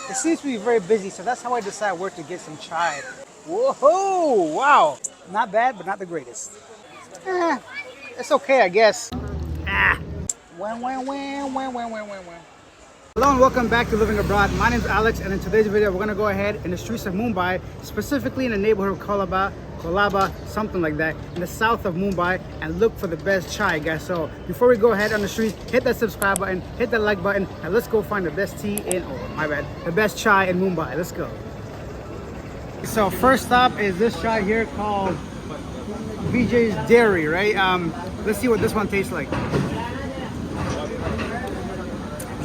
it seems to be very busy, so that's how I decide where to get some chai. Whoa, wow. Not bad, but not the greatest. Eh, it's okay, I guess. Ah. Wah. Hello and welcome back to Living Abroad. My name is Alex, and in today's video we're going to go ahead in the streets of Mumbai, specifically in the neighborhood of Kolaba, something like that, in the south of Mumbai, and look for the best chai, guys. So before we go ahead on the streets, hit that subscribe button, hit that like button, and let's go find the best tea in, the best chai in Mumbai. Let's go. So first stop is this chai here called VJ's Dairy, right? Let's see what this one tastes like.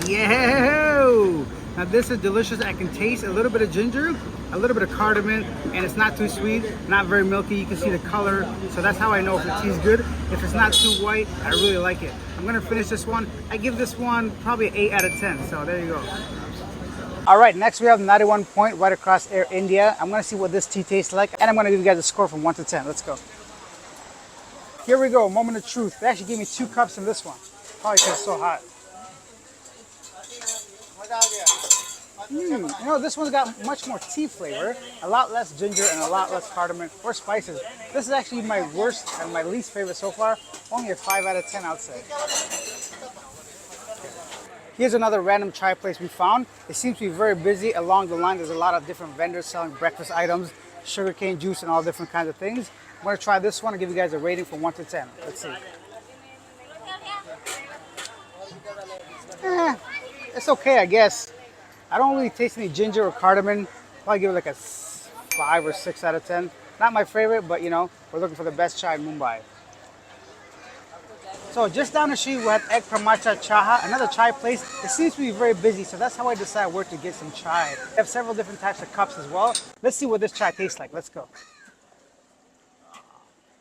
Yeah! Now this is delicious. I can taste a little bit of ginger, a little bit of cardamom, and it's not too sweet, not very milky. You can see the color, so that's how I know if the tea's good. If it's not too white, I really like it. I'm gonna finish this one. I give this one probably an 8 out of 10, so there you go. All right, next we have 91 Point right across Air India. I'm gonna see what this tea tastes like, and I'm gonna give you guys a score from 1 to 10. Let's go. Here we go, moment of truth. They actually gave me 2 cups in this one, probably because it's so hot. You know, this one's got much more tea flavor, a lot less ginger and a lot less cardamom or spices. This is actually my worst and my least favorite so far. Only a 5 out of 10, I'd say. Here's another random chai place we found. It seems to be very busy. Along the line, there's a lot of different vendors selling breakfast items, sugarcane juice, and all different kinds of things. I'm gonna try this one and give you guys a rating from 1 to 10. Let's see. It's okay, I guess. I don't really taste any ginger or cardamom. Probably give it like a 5 or 6 out of 10. Not my favorite, but you know, we're looking for the best chai in Mumbai. So just down the street, we have Egg Pramacha Chaha, another chai place. It seems to be very busy, so that's how I decide where to get some chai. They have several different types of cups as well. Let's see what this chai tastes like. Let's go.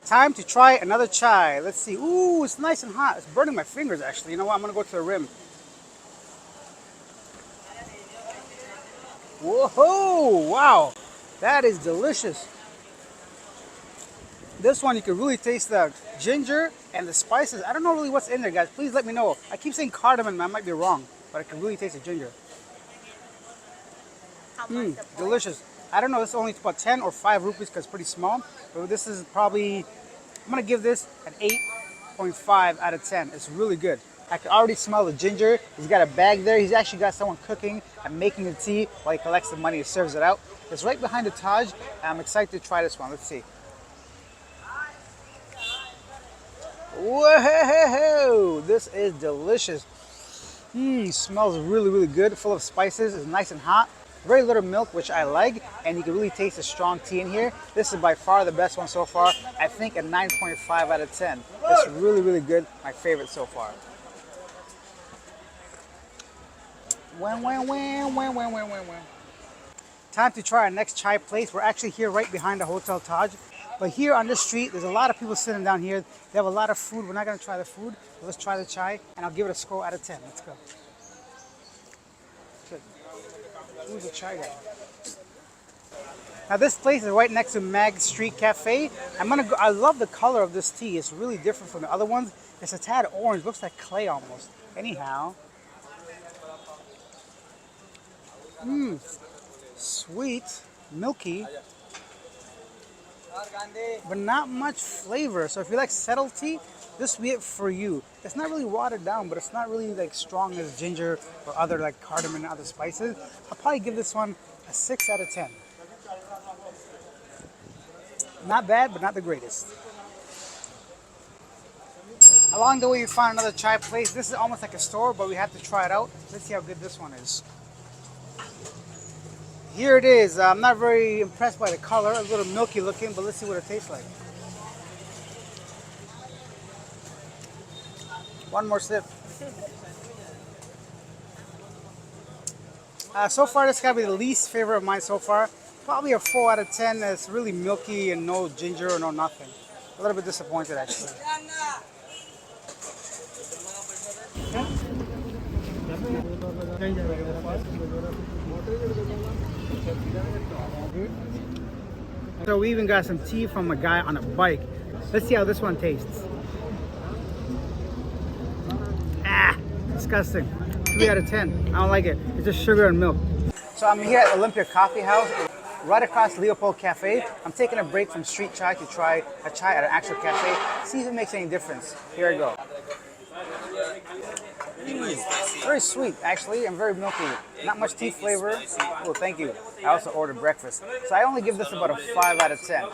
Time to try another chai. Let's see. Ooh, it's nice and hot. It's burning my fingers, actually. You know what? I'm gonna go to the rim. Whoa, wow, that is delicious. This one, you can really taste the ginger and the spices. I don't know really what's in there, guys. Please let me know. I keep saying cardamom, I might be wrong, but I can really taste the ginger. Delicious. I don't know, this is only about 10 or 5 rupees because it's pretty small, but this is probably, I'm gonna give this an 8.5 out of 10. It's really good. I can already smell the ginger. He's got a bag there. He's actually got someone cooking and making the tea while he collects the money and serves it out. It's right behind the Taj. I'm excited to try this one. Let's see. Whoa! This is delicious. Smells really, really good. Full of spices. It's nice and hot. Very little milk, which I like, and you can really taste the strong tea in here. This is by far the best one so far. I think a 9.5 out of 10. It's really, really good. My favorite so far. Time to try our next chai place. We're actually here right behind the Hotel Taj. But here on this street, there's a lot of people sitting down here. They have a lot of food. We're not going to try the food. But let's try the chai, and I'll give it a score out of 10. Let's go. Good. Who's the chai guy? Now this place is right next to Mag Street Cafe. I love the color of this tea. It's really different from the other ones. It's a tad orange. Looks like clay almost. Anyhow. Sweet, milky, but not much flavor. So if you like settled tea, this will be it for you. It's not really watered down, but it's not really like strong as ginger or other like cardamom and other spices. I'll probably give this one a 6 out of 10. Not bad, but not the greatest. Along the way, we found another chai place. This is almost like a store, but we have to try it out. Let's see how good this one is. Here it is. I'm not very impressed by the color. A little milky looking, but let's see what it tastes like. One more sip. So far, this got to be the least favorite of mine so far. Probably a 4 out of 10. It's really milky and no ginger or no nothing. A little bit disappointed, actually. So we even got some tea from a guy on a bike. Let's see how this one tastes. Disgusting. 3 out of 10. I don't like it. It's just sugar and milk. So I'm here at Olympia Coffee House, right across Leopold Cafe. I'm taking a break from street chai to try a chai at an actual cafe, see if it makes any difference. Here I go. Very sweet, actually, and very milky. Not much tea flavor. Oh, thank you. I also ordered breakfast. So I only give this about a 5 out of 10.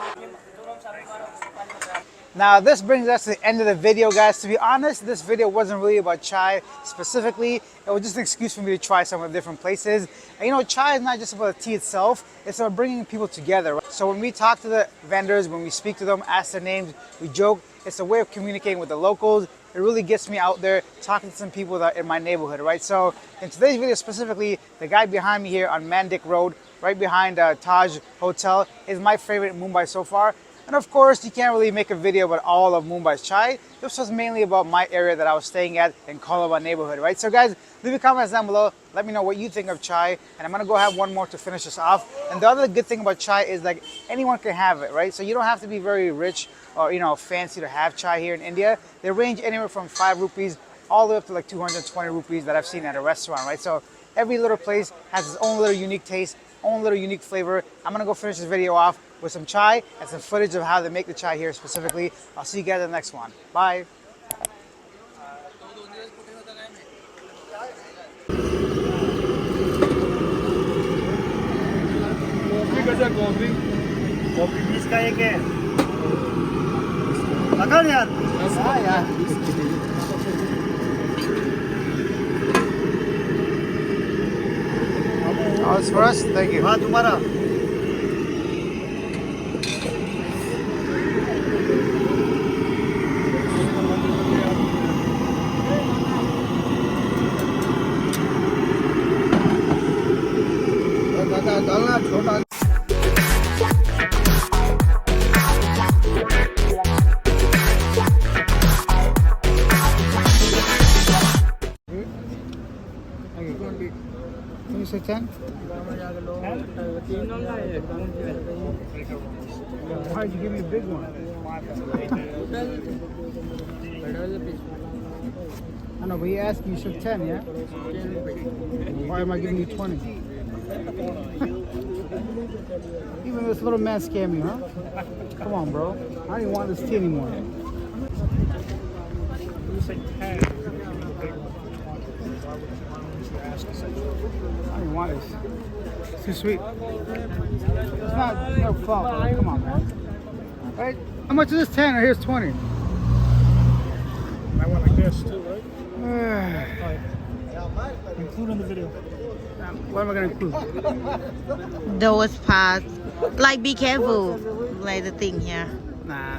Now, this brings us to the end of the video, guys. To be honest, this video wasn't really about chai specifically. It was just an excuse for me to try some of the different places. And you know, chai is not just about the tea itself. It's about bringing people together. So when we talk to the vendors, when we speak to them, ask their names, we joke, it's a way of communicating with the locals. It really gets me out there talking to some people that are in my neighborhood, right? So in today's video specifically, the guy behind me here on Mandik Road, right behind Taj Hotel, is my favorite in Mumbai so far. And of course, you can't really make a video about all of Mumbai's chai. This was mainly about my area that I was staying at in Colaba neighborhood, right? So guys, leave your comments down below. Let me know what you think of chai. And I'm gonna go have one more to finish this off. And the other good thing about chai is like anyone can have it, right? So you don't have to be very rich or, you know, fancy to have chai here in India. They range anywhere from 5 rupees all the way up to like 220 rupees that I've seen at a restaurant, right? So every little place has its own little unique taste, own little unique flavor. I'm gonna go finish this video off with some chai and some footage of how they make the chai here specifically. I'll see you guys in the next one. Bye. Oh, it's for us? Thank you. हाँ तुम्हारा डालना छोटा Can you say 10? Why did you give me a big one? I know, but he asked you said 10, yeah? Why am I giving you 20? Even this little man scared me, huh? Come on, bro. I don't even want this tea anymore. You say 10. I don't want this. It's too sweet. It's not no fault, bro. Come on, man. Right? How much is this 10? Or here's 20. I want like this too, right? Include in the video. What am I gonna include? Those parts. Like, be careful. Like the thing here. Nah.